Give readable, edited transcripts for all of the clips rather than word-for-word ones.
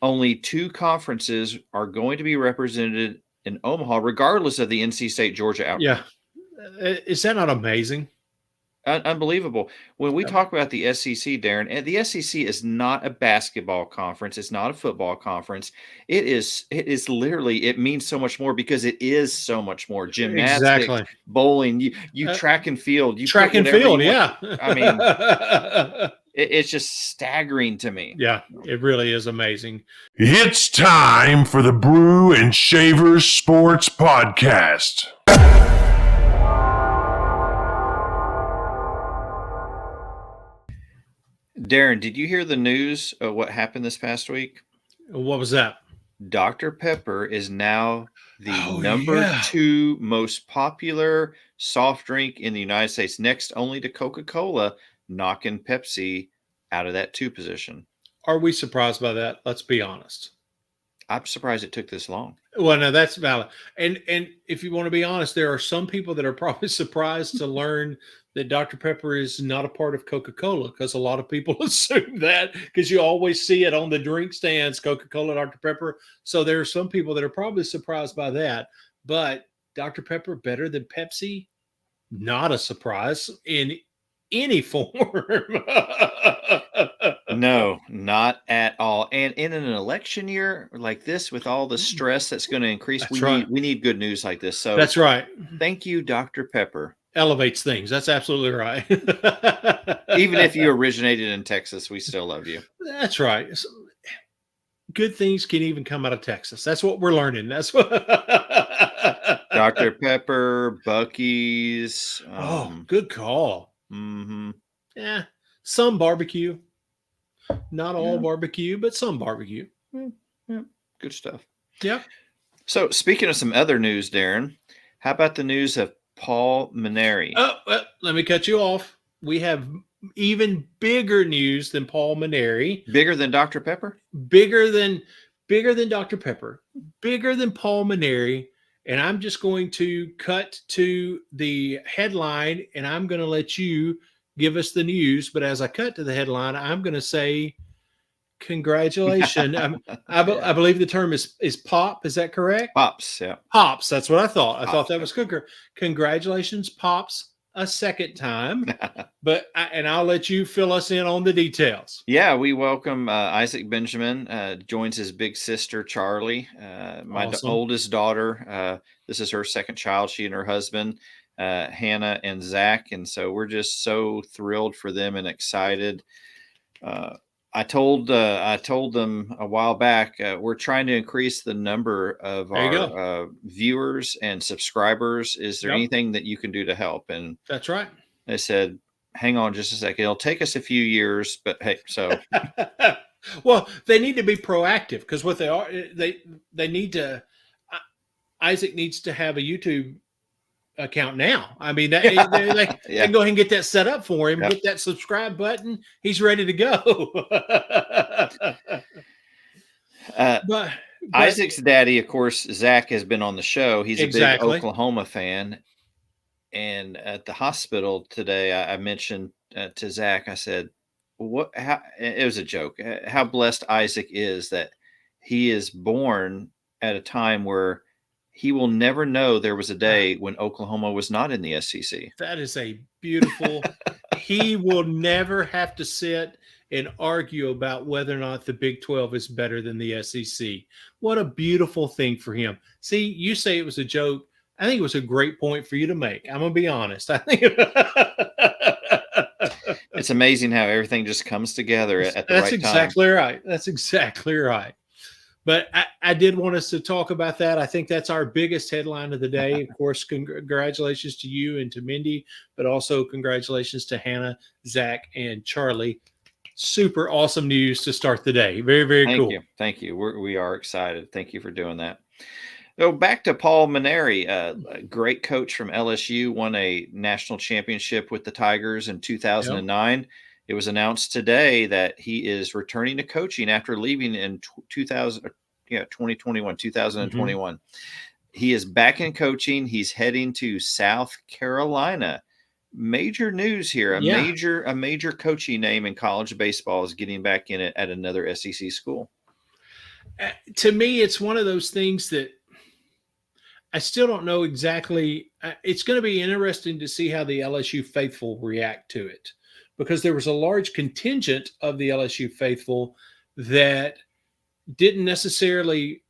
only 2 conferences are going to be represented in Omaha, regardless of the NC State Georgia Yeah. outcome. Is that not amazing? Unbelievable. When we Um, talk about the SEC, Darren, and the SEC is not a basketball conference. It's not a football conference. It is literally, it means so much more because it is so much more. Gymnastics, exactly. bowling, you Uh, track and field, you put Track and whatever field. you want. Yeah. I mean, it's just staggering to me. Yeah. It really is amazing. It's time for the Brew and Shavers Sports Podcast. Darren, did you hear the news of what happened this past week? What was that? Dr. Pepper is now the Oh, number yeah. 2 most popular soft drink in the United States, next only to Coca-Cola, knocking Pepsi out of that 2 position. Are we surprised by that? Let's be honest. I'm surprised it took this long. Well, no, that's valid. And if you want to be honest, there are some people that are probably surprised to learn that Dr. Pepper is not a part of Coca-Cola, because a lot of people assume that, because you always see it on the drink stands, Coca-Cola, Dr. Pepper. So there are some people that are probably surprised by that. But Dr. Pepper better than Pepsi? Not a surprise in any form. No, not at all. And in an election year like this, with all the stress that's going to increase, That's right. we need good news like this. So That's right. thank you, Dr. Pepper. Elevates things. That's absolutely right. Even if you originated in Texas, we still love you. That's right. Good things can even come out of Texas. That's what we're learning. That's what. Dr. Pepper, Buc-ee's. Good call. Mm-hmm. Yeah, some barbecue. Not all Yeah. barbecue, but some barbecue. Yeah, good stuff. Yeah. So, speaking of some other news, Darren, how about the news of Paul Mainieri? Oh, well, let me cut you off. We have even bigger news than Paul Mainieri. Bigger than Dr. Pepper? Bigger than Dr. Pepper. Bigger than Paul Mainieri. And I'm just going to cut to the headline, and I'm going to let you give us the news. But as I cut to the headline, I'm going to say, congratulations. I believe the term is pop. Is that correct? Pops, yeah. Pops. That's what I thought. I Pops, thought that was good. Congratulations, Pops, a second time. But I'll let you fill us in on the details. Yeah, we welcome Isaac Benjamin, joins his big sister, Charlie, my Awesome. oldest daughter. This is her second child, she and her husband, Hannah and Zach. And so we're just so thrilled for them and excited. I told them a while back, we're trying to increase the number of There you our viewers and subscribers. Is there Yep. anything that you can do to help? And That's right. they said, hang on just a second. It'll take us a few years, but hey, so. Well, they need to be proactive, because what they are, they need to, Isaac needs to have a YouTube account now. I mean, they Yeah. can go ahead and get that set up for him. Yep. Get that subscribe button. He's ready to go. But Isaac's daddy, of course, Zach, has been on the show. He's a Exactly. big Oklahoma fan. And at the hospital today, I mentioned to Zach, I said, it was a joke, how blessed Isaac is that he is born at a time where he will never know there was a day when Oklahoma was not in the SEC. that is a beautiful, he will never have to sit and argue about whether or not the Big 12 is better than the SEC. What a beautiful thing for him. See, you say it was a joke. I think it was a great point for you to make. I'm going to be honest. I think It's amazing how everything just comes together at the that's right exactly time. right. That's exactly right. But I did want us to talk about that. I think that's our biggest headline of the day. Of course, congratulations to you and to Mindy, but also congratulations to Hannah, Zach, and Charlie. Super awesome news to start the day. Very, very cool. Thank you. We are excited. Thank you for doing that. So back to Paul Mainieri, a great coach from LSU, won a national championship with the Tigers in 2009. Yep. It was announced today that he is returning to coaching after leaving in 2021. Mm-hmm. He is back in coaching. He's heading to South Carolina. Major news here. A major coaching name in college baseball is getting back in it at another SEC school. To me, it's one of those things that I still don't know exactly. It's going to be interesting to see how the LSU faithful react to it, because there was a large contingent of the LSU faithful that didn't necessarily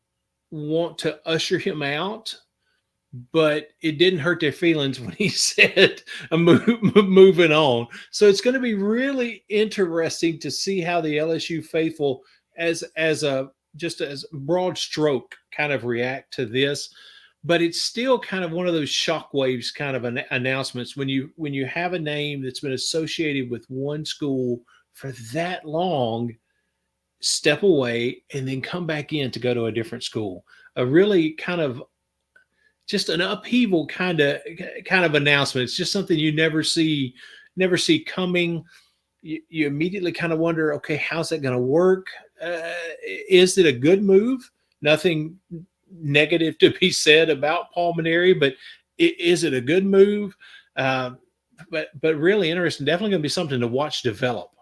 want to usher him out, but it didn't hurt their feelings when he said moving on. So it's going to be really interesting to see how the LSU faithful, as a just as broad stroke, kind of react to this. But it's still kind of one of those shockwaves kind of announcements when you have a name that's been associated with one school for that long, step away and then come back in to go to a different school. A really kind of just an upheaval kind of announcement. It's just something you never see coming. You immediately kind of wonder, okay, how's that going to work? Is it a good move? Nothing negative to be said about Paul Mainieri, but is it a good move? But really interesting. Definitely going to be something to watch develop.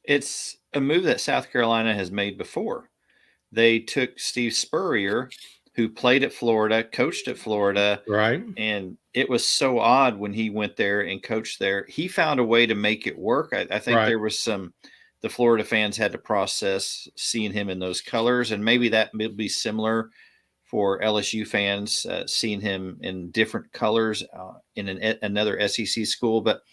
It's a move that South Carolina has made before. They took Steve Spurrier, who played at Florida, coached at Florida, right? And it was so odd when he went there and coached there. He found a way to make it work. I think Right. there was the Florida fans had to process seeing him in those colors, and maybe that will be similar for LSU fans seeing him in different colors in another SEC school. But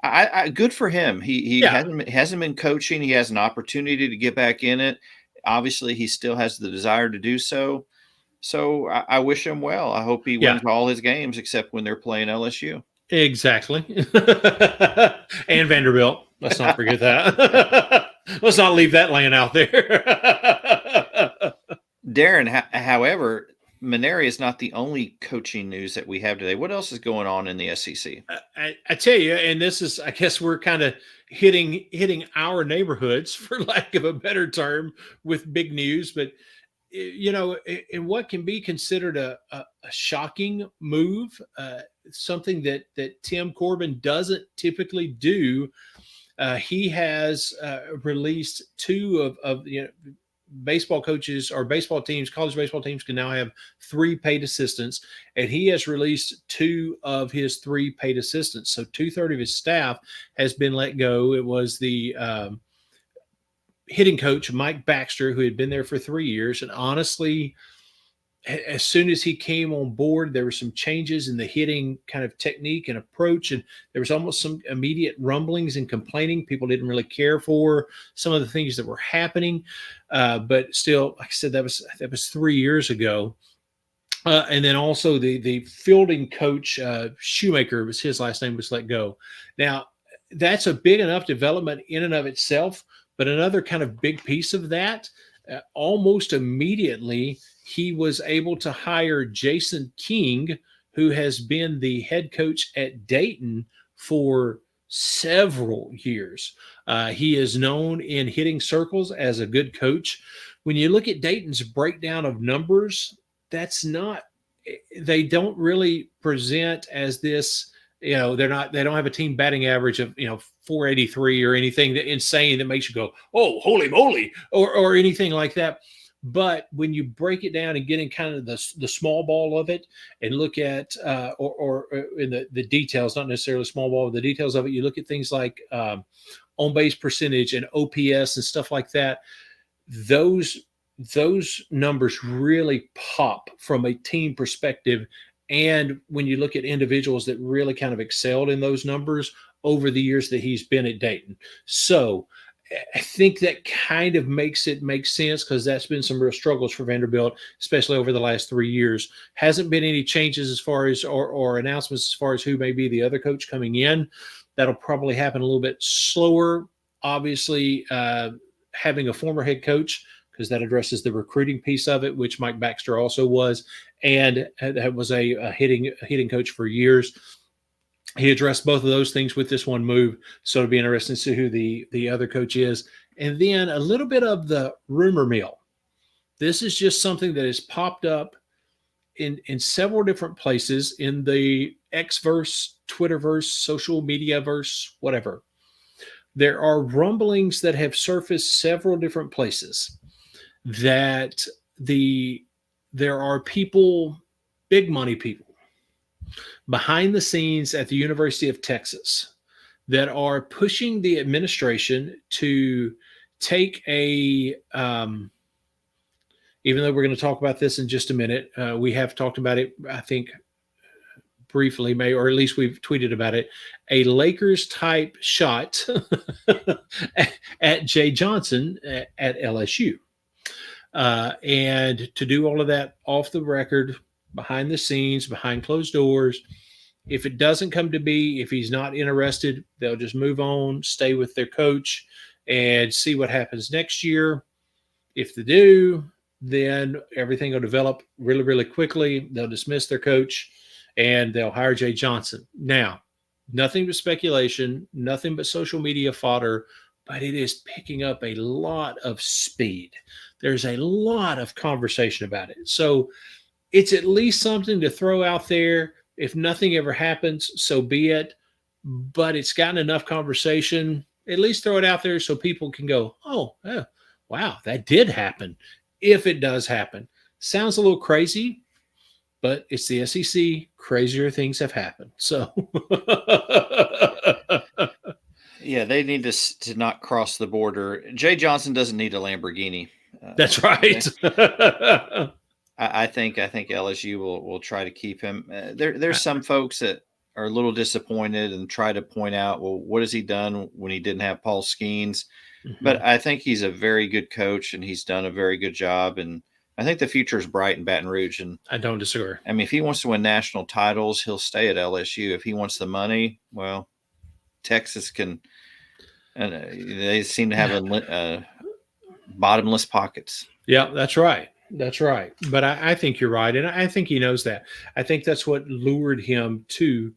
I good for him. He hasn't been coaching. He has an opportunity to get back in it. Obviously, he still has the desire to do so. So I wish him well. I hope he wins all his games except when they're playing LSU. Exactly. And Vanderbilt. Let's not forget that. Let's not leave that laying out there. Darren, however, Mainieri is not the only coaching news that we have today. What else is going on in the SEC? I tell you, and this is, I guess we're kind of hitting our neighborhoods, for lack of a better term, with big news. But in what can be considered a shocking move, something that Tim Corbin doesn't typically do, he has released two of baseball coaches or baseball teams. College baseball teams can now have 3 paid assistants, and he has released 2 of his 3 paid assistants. So 2/3 of his staff has been let go. It was the hitting coach Mike Baxter, who had been there for 3 years, and honestly, as soon as he came on board, there were some changes in the hitting kind of technique and approach, and there was almost some immediate rumblings and complaining. People didn't really care for some of the things that were happening, but still, like I said, that was 3 years ago. And then also the fielding coach, Shoemaker, was his last name, was let go. Now, that's a big enough development in and of itself. But another kind of big piece of that, almost immediately, he was able to hire Jason King, who has been the head coach at Dayton for several years. He is known in hitting circles as a good coach. When you look at Dayton's breakdown of numbers, they don't really present as this. They don't have a team batting average of 483 or anything that insane that makes you go, oh, holy moly, or anything like that. But when you break it down and get in kind of the small ball of it and look at or in the details, not necessarily small ball, the details of it, you look at things like on base percentage and OPS and stuff like that. Those numbers really pop from a team perspective. And when you look at individuals that really kind of excelled in those numbers over the years that he's been at Dayton. So I think that kind of makes it make sense, because that's been some real struggles for Vanderbilt, especially over the last 3 years. Hasn't been any changes as far as or announcements as far as who may be the other coach coming in. That'll probably happen a little bit slower. Obviously, having a former head coach, because that addresses the recruiting piece of it, which Mike Baxter also was, and that was a hitting coach for years. He addressed both of those things with this one move, so it'll be interesting to see who the other coach is. And then a little bit of the rumor mill. This is just something that has popped up in several different places in the X-verse, Twitterverse, social media verse, whatever. There are rumblings that have surfaced several different places that there are people, big money people, behind the scenes at the University of Texas that are pushing the administration to take a even though we're going to talk about this in just a minute, we have talked about it, I think, briefly, or at least we've tweeted about it, a Lakers type shot at Jay Johnson at LSU. And to do all of that off the record, behind the scenes, behind closed doors. If it doesn't come to be, if he's not interested, they'll just move on, stay with their coach, and see what happens next year. If they do, then everything will develop really, really quickly. They'll dismiss their coach, and they'll hire Jay Johnson. Now, nothing but speculation, nothing but social media fodder, but it is picking up a lot of speed. There's a lot of conversation about it. So it's at least something to throw out there. If nothing ever happens, so be it. But it's gotten enough conversation. At least throw it out there so people can go, oh, wow, that did happen. If it does happen. Sounds a little crazy, but it's the SEC. Crazier things have happened. So, yeah, they need to not cross the border. Jay Johnson doesn't need a Lamborghini. That's right. I think LSU will try to keep him. There's some folks that are a little disappointed and try to point out, well, what has he done when he didn't have Paul Skeens? Mm-hmm. But I think he's a very good coach, and he's done a very good job. And I think the future is bright in Baton Rouge. And I don't disagree. I mean, if he wants to win national titles, he'll stay at LSU. If he wants the money, well, Texas can. They seem to have bottomless pockets. Yeah, that's right. That's right. But I think you're right. And I think he knows that. I think that's what lured him to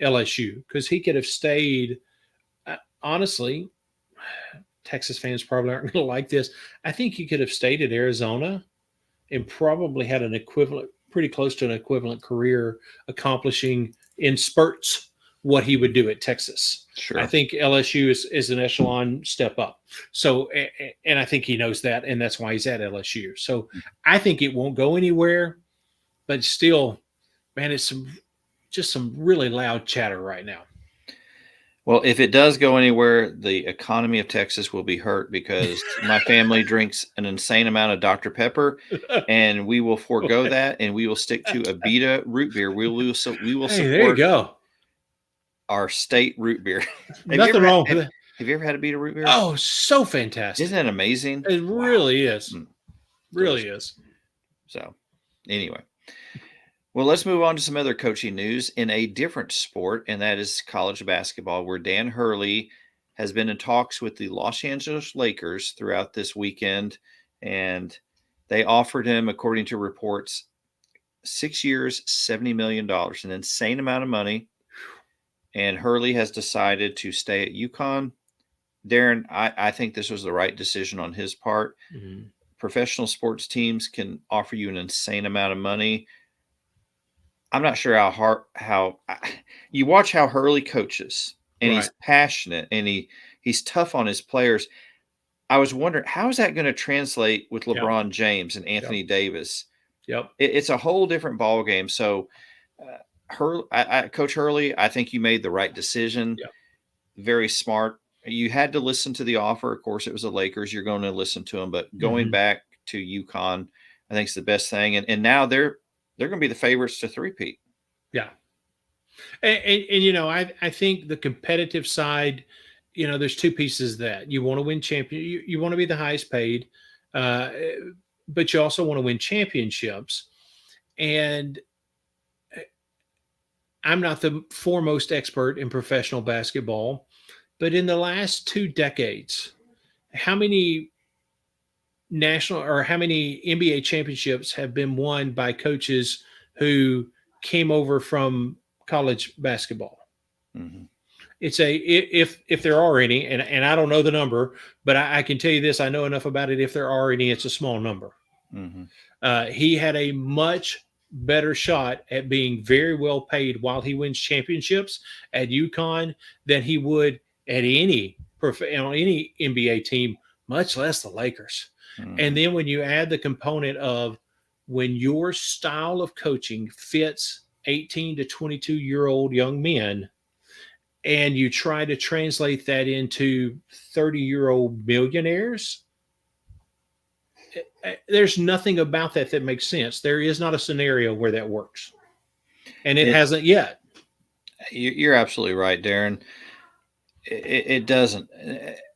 LSU, because he could have stayed. Honestly, Texas fans probably aren't going to like this. I think he could have stayed at Arizona and probably had an equivalent, pretty close to an equivalent career, accomplishing in spurts what he would do at Texas. Sure. I think LSU is an echelon step up. So, and I think he knows that, and that's why he's at LSU. So I think it won't go anywhere, but still, man, it's just some really loud chatter right now. Well, if it does go anywhere, the economy of Texas will be hurt, because my family drinks an insane amount of Dr. Pepper, and we will forego that, and we will stick to Abita root beer. We will support. There you go. Our state root beer. Nothing wrong with it. Have you ever had Abita root beer? Oh, so fantastic. Isn't that amazing? It really is. Really is. So, anyway. Well, let's move on to some other coaching news in a different sport, and that is college basketball, where Dan Hurley has been in talks with the Los Angeles Lakers throughout this weekend, and they offered him, according to reports, 6 years, $70 million, an insane amount of money. And Hurley has decided to stay at UConn. Darren, I think this was the right decision on his part. Mm-hmm. Professional sports teams can offer you an insane amount of money. I'm not sure how you watch how Hurley coaches, and right. He's passionate, and he's tough on his players. I was wondering, how is that going to translate with LeBron James and Anthony Davis? Yep. It's a whole different ball game. So, Coach Hurley, I think you made the right decision. Yep. Very smart. You had to listen to the offer. Of course, it was the Lakers. You're going to listen to them. But going back to UConn, I think is the best thing. And now they're going to be the favorites to three-peat. Yeah. And I think the competitive side, there's two pieces of that. You want to win you want to be the highest paid, but you also want to win championships. And I'm not the foremost expert in professional basketball, but in the last 2 decades, how many NBA championships have been won by coaches who came over from college basketball? Mm-hmm. It's if there are any, and I don't know the number, but I can tell you this: I know enough about it. If there are any, it's a small number. Mm-hmm. He had a much better shot at being very well paid while he wins championships at UConn than he would at any NBA team, much less the Lakers. And then when you add the component of when your style of coaching fits 18 to 22-year-old young men, and you try to translate that into 30-year-old millionaires, there's nothing about that makes sense. There is not a scenario where that works. And it hasn't yet. You're absolutely right, Darren. It doesn't.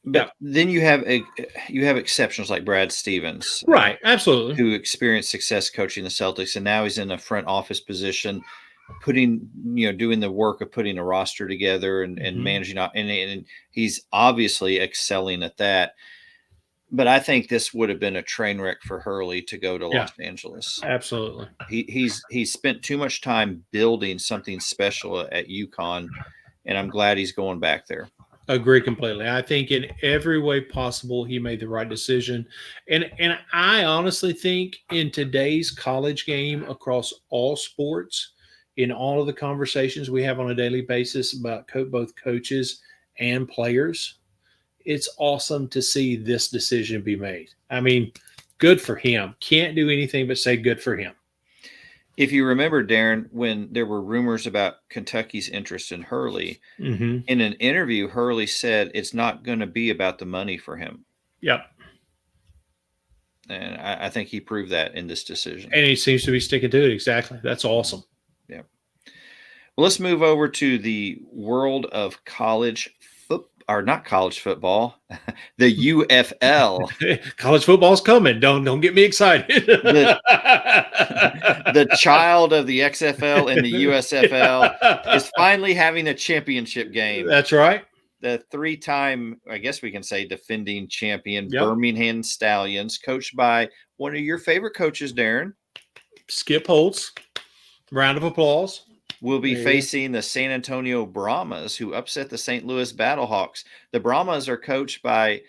But then you have exceptions like Brad Stevens, right? Absolutely, who experienced success coaching the Celtics, and now he's in a front office position, doing the work of putting a roster together and managing, and he's obviously excelling at that. But I think this would have been a train wreck for Hurley to go to Los Angeles. Absolutely, he's spent too much time building something special at UConn, and I'm glad he's going back there. Agree completely. I think in every way possible, he made the right decision. And I honestly think in today's college game across all sports, in all of the conversations we have on a daily basis about both coaches and players, it's awesome to see this decision be made. I mean, good for him. Can't do anything but say good for him. If you remember, Darren, when there were rumors about Kentucky's interest in Hurley, in an interview, Hurley said it's not going to be about the money for him. Yep. And I think he proved that in this decision. And he seems to be sticking to it. Exactly. That's awesome. Yeah. Well, let's move over to the world of college or not college football, the UFL. College football's coming. Don't get me excited. The child of the XFL and the USFL is finally having a championship game. That's right. The 3-time, I guess we can say, defending champion Birmingham Stallions, coached by one of your favorite coaches, Darren. Skip Holtz. Round of applause. Will be facing the San Antonio Brahmas, who upset the St. Louis Battlehawks. The Brahmas are coached by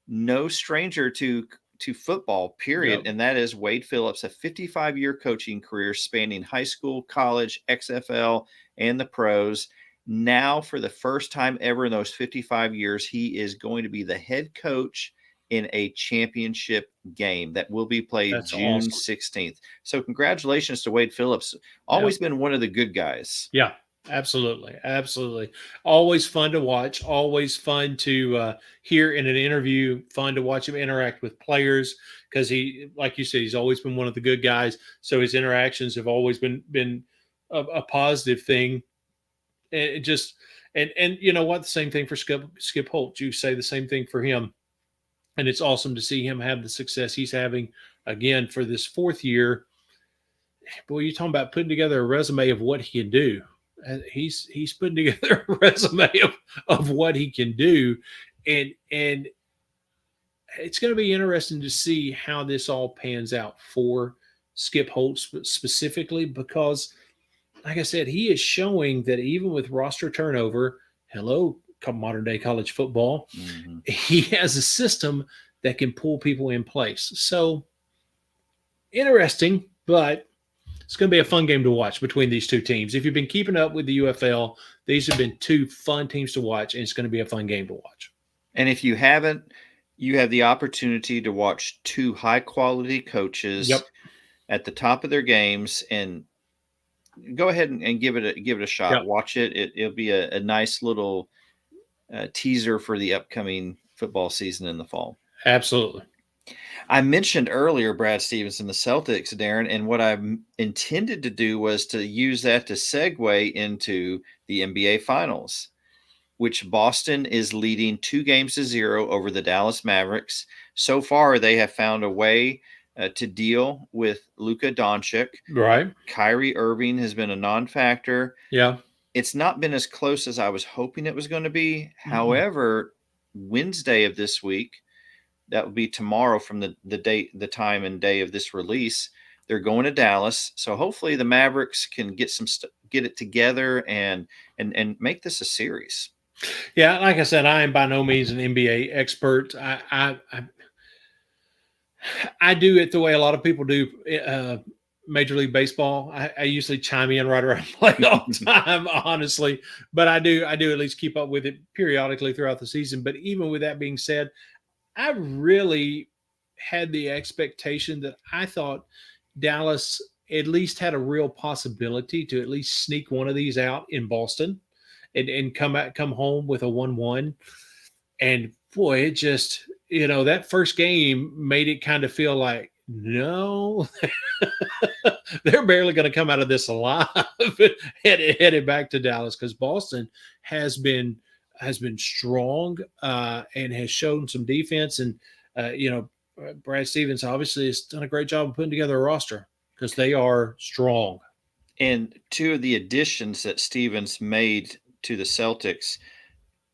no stranger to football, period, and that is Wade Phillips, a 55-year coaching career spanning high school, college, XFL, and the pros. Now, for the first time ever in those 55 years, he is going to be the head coach in a championship game that will be played June 16th. So congratulations to Wade Phillips. Always been one of the good guys. Yeah, absolutely. Absolutely. Always fun to watch. Always fun to hear in an interview. Fun to watch him interact with players because he, like you said, he's always been one of the good guys. So his interactions have always been a positive thing. And and you know what? The same thing for Skip Holt. You say the same thing for him. And it's awesome to see him have the success he's having again for this 4th year. Boy, you're talking about putting together a resume of what he can do. He's putting together a resume of what he can do. And it's going to be interesting to see how this all pans out for Skip Holtz specifically, because, like I said, he is showing that even with roster turnover, modern day college football, he has a system that can pull people in place. So interesting, but it's going to be a fun game to watch between these two teams. If you've been keeping up with the UFL, these have been 2 fun teams to watch, and it's going to be a fun game to watch. And if you haven't, you have the opportunity to watch 2 high quality coaches at the top of their games, and go ahead and give it a shot. Watch it. It'll be a nice little teaser for the upcoming football season in the fall. Absolutely. I mentioned earlier Brad Stevens and the Celtics, Darren, and what I intended to do was to use that to segue into the NBA Finals, which Boston is leading 2-0 over the Dallas Mavericks. So far, they have found a way to deal with Luka Doncic. Right. Kyrie Irving has been a non-factor. Yeah. It's not been as close as I was hoping it was going to be. However, Wednesday of this week, that will be tomorrow from the time and day of this release, they're going to Dallas. So hopefully the Mavericks can get it together and make this a series. Yeah, like I said, I am by no means an NBA expert. I do it the way a lot of people do Major League Baseball. I usually chime in right around playoff time, honestly, but I do at least keep up with it periodically throughout the season. But even with that being said, I really had the expectation that I thought Dallas at least had a real possibility to at least sneak one of these out in Boston and come home with a 1-1. And boy, it just, that first game made it kind of feel like, no, they're barely going to come out of this alive, headed back to Dallas, because Boston has been strong and has shown some defense. And Brad Stevens obviously has done a great job of putting together a roster because they are strong. And two of the additions that Stevens made to the Celtics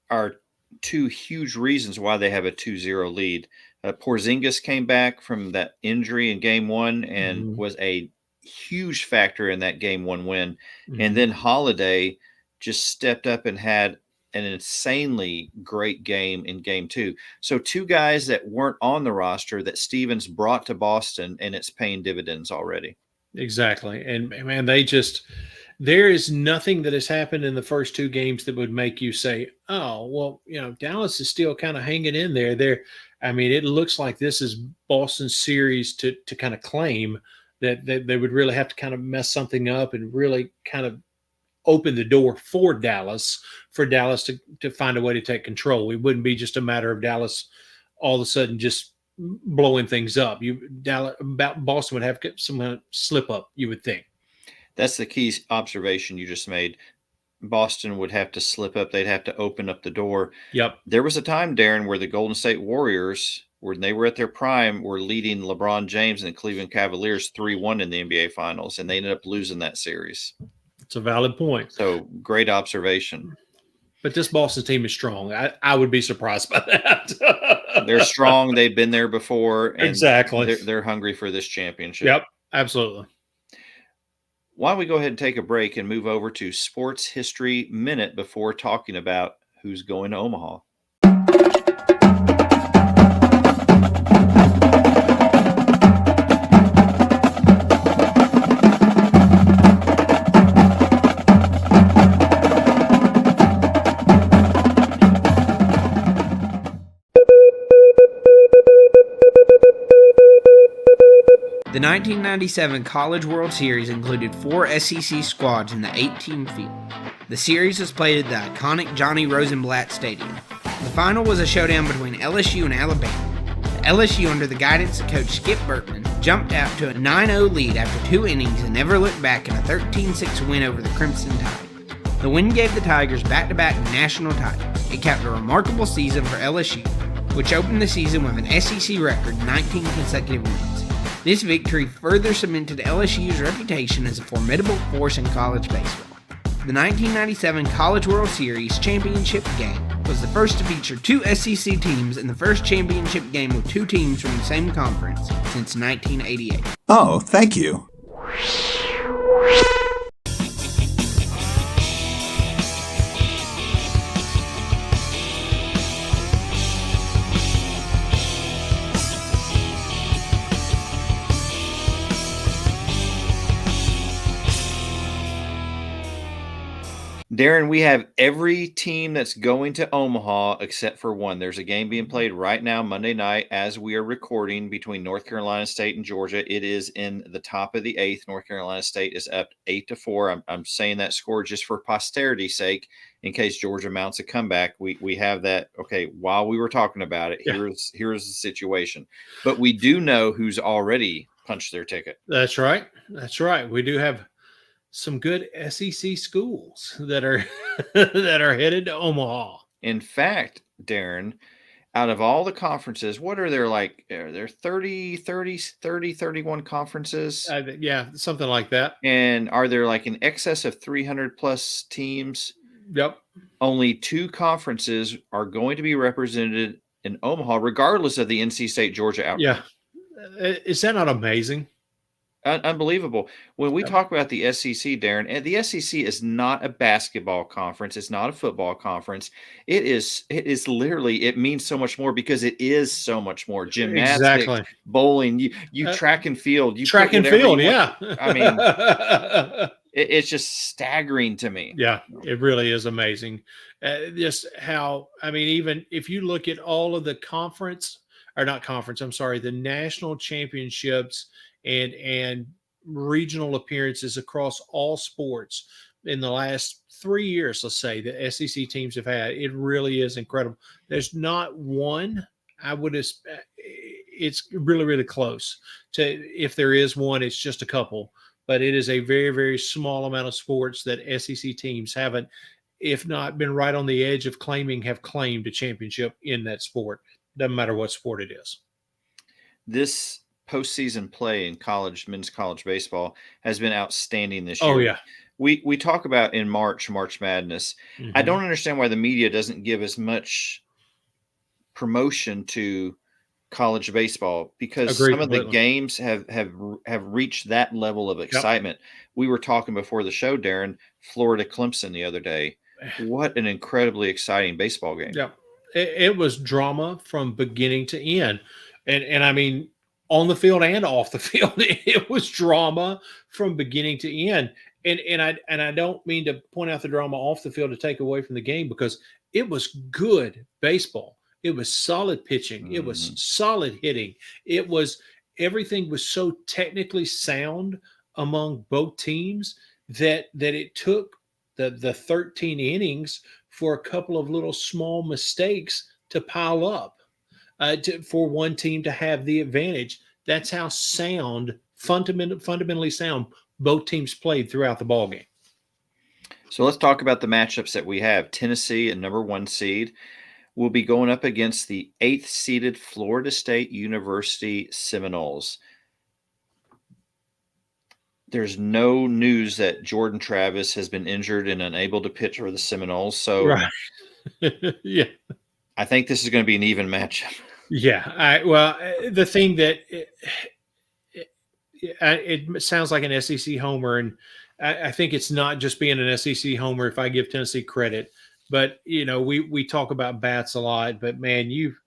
are two huge reasons why they have a 2-0 lead. Porzingis came back from that injury in game one and was a huge factor in that game one win. And then Holiday just stepped up and had an insanely great game in game two. So two guys that weren't on the roster that Stevens brought to Boston, and it's paying dividends already. Exactly. And man, there is nothing that has happened in the first two games that would make you say, oh, well, Dallas is still kind of hanging in there. It looks like this is Boston's series to kind of claim that they would really have to kind of mess something up and really kind of open the door for Dallas to find a way to take control. It wouldn't be just a matter of Dallas all of a sudden just blowing things up. Boston would have some slip up, you would think. That's the key observation you just made. Boston would have to slip up. They'd have to open up the door. Yep. There was a time, Darren, where the Golden State Warriors, when they were at their prime, were leading LeBron James and the Cleveland Cavaliers 3-1 in the NBA Finals, and they ended up losing that series. It's a valid point. So great observation. But this Boston team is strong. I would be surprised by that. They're strong. They've been there before. And exactly. They're hungry for this championship. Yep, absolutely. Why don't we go ahead and take a break and move over to Sports History Minute before talking about who's going to Omaha. The 1997 College World Series included 4 SEC squads in the 8-team field. The series was played at the iconic Johnny Rosenblatt Stadium. The final was a showdown between LSU and Alabama. The LSU, under the guidance of Coach Skip Bertman, jumped out to a 9-0 lead after 2 innings and never looked back in a 13-6 win over the Crimson Tide. The win gave the Tigers back-to-back national titles. It capped a remarkable season for LSU, which opened the season with an SEC record 19 consecutive wins. This victory further cemented LSU's reputation as a formidable force in college baseball. The 1997 College World Series championship game was the first to feature 2 SEC teams and the first championship game with 2 teams from the same conference since 1988. Oh, thank you. Darren, we have every team that's going to Omaha except for one. There's a game being played right now, Monday night, as we are recording, between North Carolina State and Georgia. It is in the top of the 8th. North Carolina State is up 8-4. I'm saying that score just for posterity's sake, in case Georgia mounts a comeback. We have that. Okay, while we were talking about it, here's the situation. But we do know who's already punched their ticket. That's right. That's right. We do have some good SEC schools that are headed to Omaha. In fact, Darren, out of all the conferences, what are there like? Are there 31 conferences? Yeah, something like that. And are there like in excess of 300 plus teams? Yep. Only 2 conferences are going to be represented in Omaha, regardless of the NC State Georgia outcome. Yeah. Is that not amazing? Unbelievable. When we talk about the SEC, Darren, and the SEC is not a basketball conference. It's not a football conference. It is literally, it means so much more because it is so much more. Gymnastics, bowling, you track and field. You track and field, yeah. I mean, it's just staggering to me. Yeah, it really is amazing. Just how, even if you look at all of the conference or not conference, I'm sorry, the national championships and regional appearances across all sports in the last 3 years, let's say, the SEC teams have had. It really is incredible. There's not one. I would have. It's really, really close to. If there is one, it's just a couple. But it is a very, very small amount of sports that SEC teams haven't, if not been right on the edge of claiming, have claimed a championship in that sport. Doesn't matter what sport it is. This postseason play in men's college baseball has been outstanding this year. Oh yeah. We talk about in March Madness. Mm-hmm. I don't understand why the media doesn't give as much promotion to college baseball, because some of the games have reached that level of excitement. Yep. We were talking before the show, Darren, Florida Clemson the other day. What an incredibly exciting baseball game. Yeah. It was drama from beginning to end. And I mean, on the field and off the field, it was drama from beginning to end. And I don't mean to point out the drama off the field to take away from the game, because it was good baseball. It was solid pitching. Mm-hmm. It was solid hitting. Everything was so technically sound among both teams that it took the 13 innings for a couple of little small mistakes to pile up for one team to have the advantage. That's how sound, fundamentally sound, both teams played throughout the ballgame. So let's talk about the matchups that we have. Tennessee, a number 1 seed, will be going up against the 8th seeded Florida State University Seminoles. There's no news that Jordan Travis has been injured and unable to pitch for the Seminoles. So right. Yeah, I think this is going to be an even matchup. Yeah. The thing that it sounds like an SEC homer, and I think it's not just being an SEC homer if I give Tennessee credit. But, we talk about bats a lot, but man, you've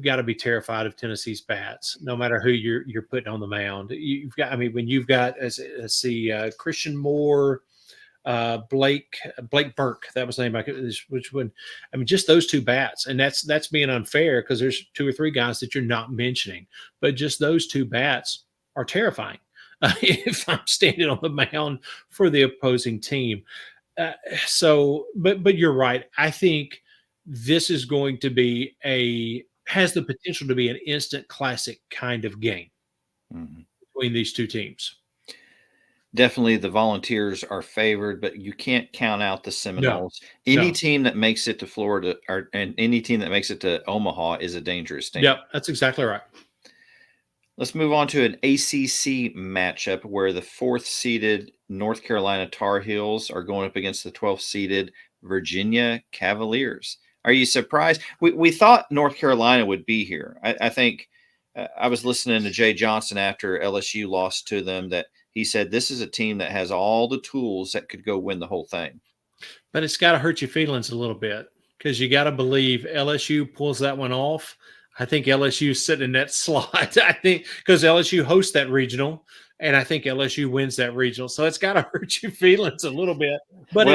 got to be terrified of Tennessee's bats, no matter who you're putting on the mound. When you've got, let's see, Christian Moore, Blake Burke, that was the name. Which one? I mean, just those two bats, and that's being unfair because there's 2 or 3 guys that you're not mentioning, but just those 2 bats are terrifying if I'm standing on the mound for the opposing team. But you're right. I think this is going to be has the potential to be an instant classic kind of game between these 2 teams. Definitely the Volunteers are favored, but you can't count out the Seminoles. Any team that makes it to Florida and any team that makes it to Omaha is a dangerous team. Yep, that's exactly right. Let's move on to an ACC matchup where the 4th seeded North Carolina Tar Heels are going up against the 12th seeded Virginia Cavaliers. Are you surprised? We thought North Carolina would be here. I think I was listening to Jay Johnson after LSU lost to them, that he said this is a team that has all the tools that could go win the whole thing. But it's got to hurt your feelings a little bit, because you got to believe LSU pulls that one off. I think LSU is sitting in that slot. I think because LSU hosts that regional, and I think LSU wins that regional. So it's got to hurt your feelings a little bit. But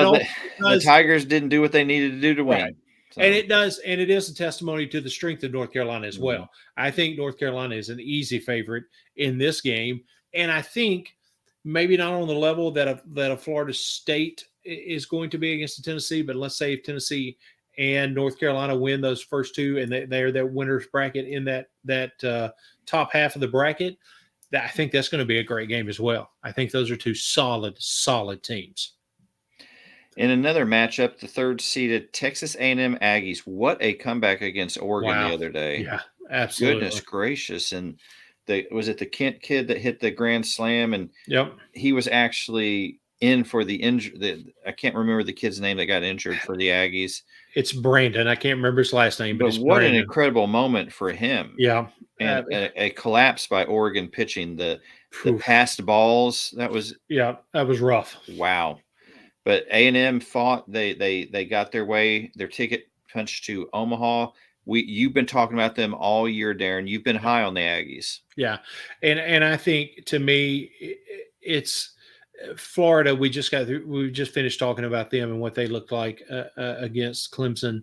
the Tigers didn't do what they needed to do to win. Right. So. And it does, and it is a testimony to the strength of North Carolina as well. I think North Carolina is an easy favorite in this game, and I think maybe not on the level that a Florida State is going to be against Tennessee, but let's say if Tennessee and North Carolina win those first 2, and they're that winner's bracket in that top half of the bracket, I think that's going to be a great game as well. I think those are 2 solid teams. In another matchup, the 3rd seeded Texas A&M Aggies. What a comeback against Oregon the other day. Yeah, absolutely. Goodness gracious. And was it the Kent kid that hit the grand slam? And yep, he was actually in for the injury. I can't remember the kid's name that got injured for the Aggies. It's Brandon. I can't remember his last name, but what Brandon. An incredible moment for him. Yeah. And a collapse by Oregon pitching, the passed balls. That was rough. Wow. But A&M fought. They got their ticket punched to Omaha. You've been talking about them all year, Darren. You've been high on the Aggies. Yeah. And I think, to me, it's Florida. We just finished talking about them and what they looked like against Clemson.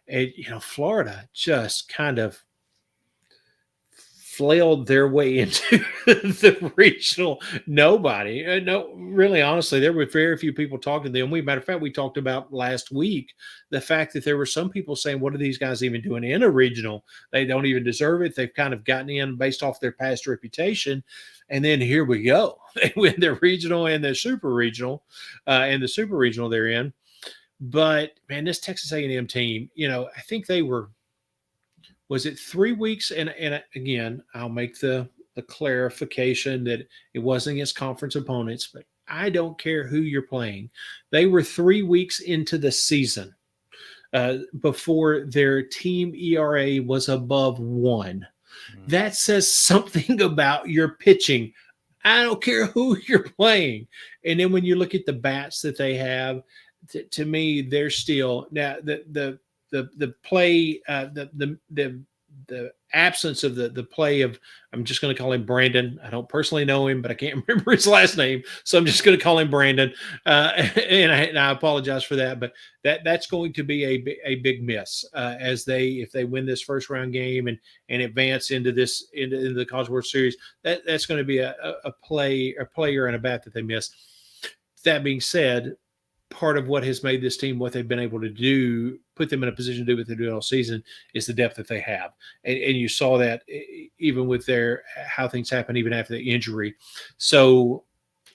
And, Florida just kind of flailed their way into the regional. Nobody, no, really, honestly, there were very few people talking to them. Matter of fact, we talked about last week the fact that there were some people saying, "What are these guys even doing in a regional? They don't even deserve it. They've kind of gotten in based off their past reputation." And then here we go. They win their regional and their super regional, and the super regional they're in. But man, this Texas A&M team, I think they were. Was it 3 weeks? And again, I'll make the clarification that it wasn't against conference opponents, but I don't care who you're playing. They were 3 weeks into the season before their team ERA was above 1. Mm-hmm. That says something about your pitching. I don't care who you're playing. And then when you look at the bats that they have, to me, they're still now the play, the absence of the play of, I'm just going to call him Brandon. I don't personally know him, but I can't remember his last name, so I'm just going to call him Brandon. And I apologize for that, but that's going to be a big miss if they win this first round game and advance into the College World Series. That's going to be a player and a bat that they miss. That being said, part of what has made this team what they've been able to do, put them in a position to do what they're doing all season, is the depth that they have. And you saw that even with how things happen even after the injury. So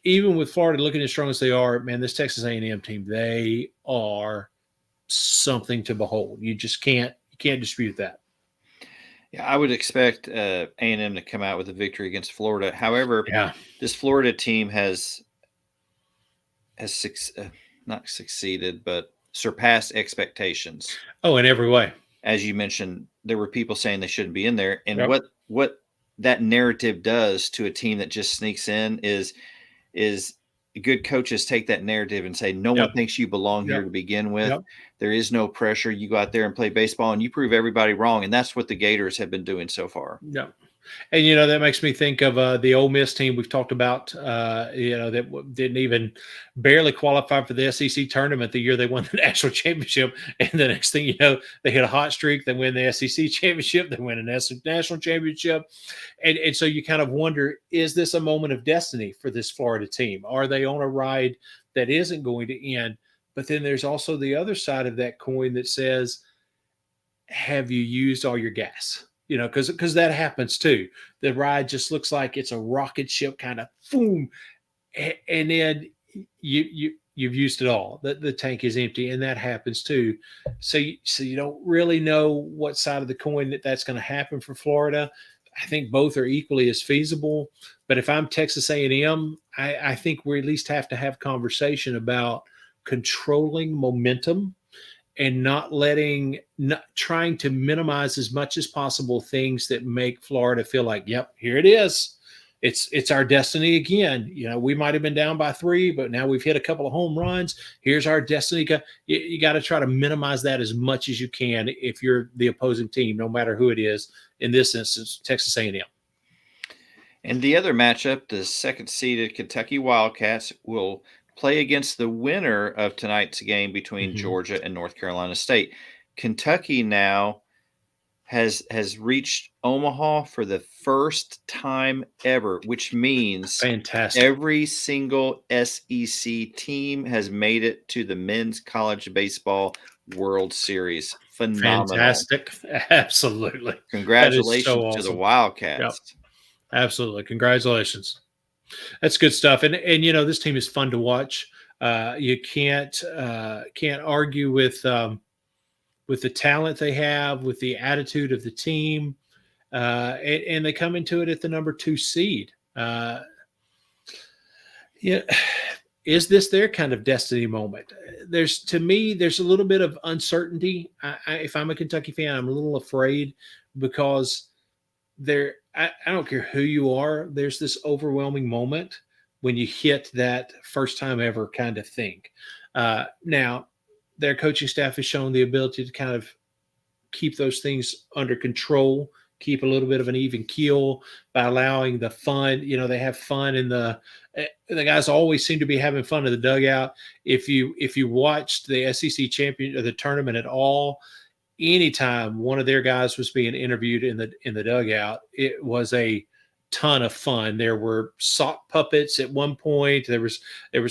even with Florida looking as strong as they are, man, this Texas A&M team, they are something to behold. You just can't dispute that. Yeah, I would expect A&M to come out with a victory against Florida. However, this Florida team has not succeeded, but surpassed expectations. Oh, in every way. As you mentioned, there were people saying they shouldn't be in there. And what that narrative does to a team that just sneaks in is good coaches take that narrative and say, no one thinks you belong here to begin with. There is no pressure. You go out there and play baseball and you prove everybody wrong. And that's what the Gators have been doing so far. Yeah. And, that makes me think of the Ole Miss team we've talked about, that didn't even barely qualify for the SEC tournament the year they won the national championship. And the next thing you know, they hit a hot streak. They win the SEC championship. They win a national championship. And so you kind of wonder, is this a moment of destiny for this Florida team? Are they on a ride that isn't going to end? But then there's also the other side of that coin that says, have you used all your gas? Because that happens too. The ride just looks like it's a rocket ship kind of boom, and then you've used it all. The tank is empty, and that happens too. So you don't really know what side of the coin that's going to happen for Florida. I think both are equally as feasible. But if I'm Texas A&M, I think we at least have to have conversation about controlling momentum and not trying to minimize as much as possible things that make Florida feel like, yep, here it is. It's our destiny again. We might have been down by 3, but now we've hit a couple of home runs. Here's our destiny. You got to try to minimize that as much as you can if you're the opposing team, no matter who it is. In this instance, Texas A&M. And the other matchup, the second-seeded Kentucky Wildcats will play against the winner of tonight's game between Georgia and North Carolina State. Kentucky now has reached Omaha for the first time ever, which means fantastic. Every single SEC team has made it to the Men's College Baseball World Series. Phenomenal. Fantastic. Absolutely. Congratulations so awesome. to the Wildcats. Yep. Absolutely. Congratulations. That's good stuff. And this team is fun to watch. You can't argue with the talent they have, with the attitude of the team, and they come into it at the number 2 seed. Is this their kind of destiny moment? There's a little bit of uncertainty. If I'm a Kentucky fan, I'm a little afraid because I don't care who you are. There's this overwhelming moment when you hit that first time ever kind of thing. Now, their coaching staff has shown the ability to kind of keep those things under control, keep a little bit of an even keel by allowing the fun. They have fun in the guys always seem to be having fun in the dugout. If you watched the SEC champion or the tournament at all, anytime one of their guys was being interviewed in the dugout, it was a ton of fun. There were sock puppets at one point. There was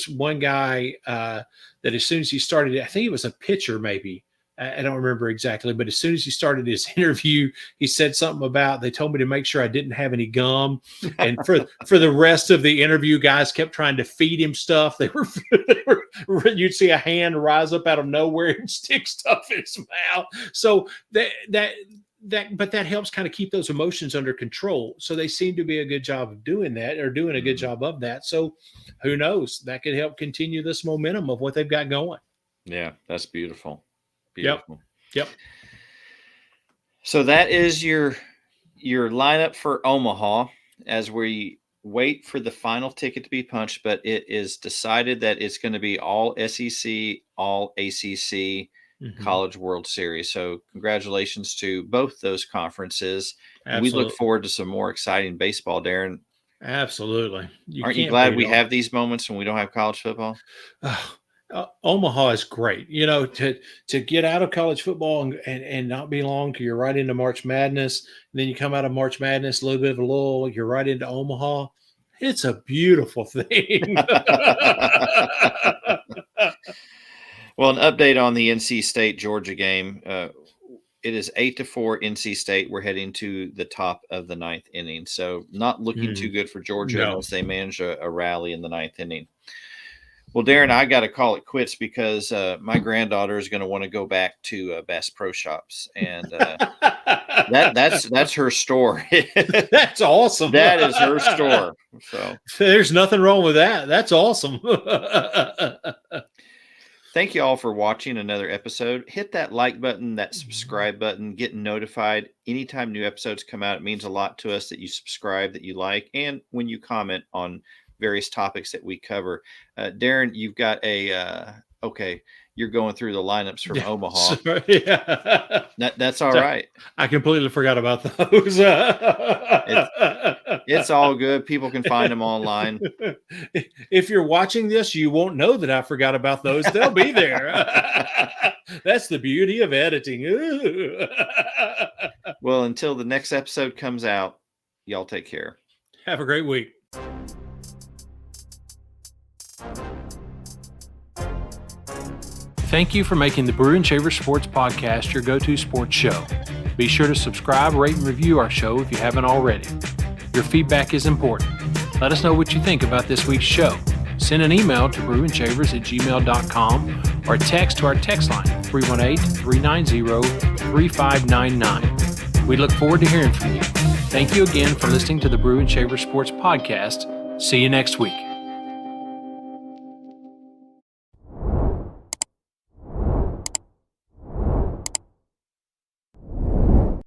one guy that as soon as he started, I think he was a pitcher maybe. I don't remember exactly, but as soon as he started his interview, he said something about, they told me to make sure I didn't have any gum. And for the rest of the interview, guys kept trying to feed him stuff. You'd see a hand rise up out of nowhere and stick stuff in his mouth. So but that helps kind of keep those emotions under control. So they seem to be a good job of doing that, or doing a good job of that. So who knows? That could help continue this momentum of what they've got going. Yeah, that's beautiful. Beautiful. Yep. So that is your lineup for Omaha as we wait for the final ticket to be punched, but it is decided that it's going to be all SEC, all ACC, College World Series. So congratulations to both those conferences. We look forward to some more exciting baseball, Darren. Absolutely. Aren't you glad we have these moments when we don't have college football? Omaha is great, to get out of college football and not be long till you're right into March Madness. And then you come out of March Madness, a little bit of a lull, you're right into Omaha. It's a beautiful thing. Well, an update on the NC State Georgia game. It is 8-4 NC State. We're heading to the top of the 9th inning. So not looking too good for Georgia unless they manage a rally in the 9th inning. Well, Darren, I got to call it quits because my granddaughter is going to want to go back to Bass Pro Shops, and that's her store. That's awesome. That is her store. So there's nothing wrong with that. That's awesome. Thank you all for watching another episode. Hit that like button, that subscribe button, get notified anytime new episodes come out. It means a lot to us that you subscribe, that you like, and when you comment on various topics that we cover. Darren, you've got you're going through the lineups from Omaha. Sorry, yeah. That's all right. I completely forgot about those. It's all good. People can find them online. If you're watching this, you won't know that I forgot about those. They'll be there. That's the beauty of editing. Well, until the next episode comes out, y'all take care. Have a great week. Thank you for making the Brew and Shaver Sports Podcast your go-to sports show. Be sure to subscribe, rate, and review our show if you haven't already. Your feedback is important. Let us know what you think about this week's show. Send an email to brewandshavers@gmail.com or text to our text line 318-390-3599. We look forward to hearing from you. Thank you again for listening to the Brew and Shaver Sports Podcast. See you next week.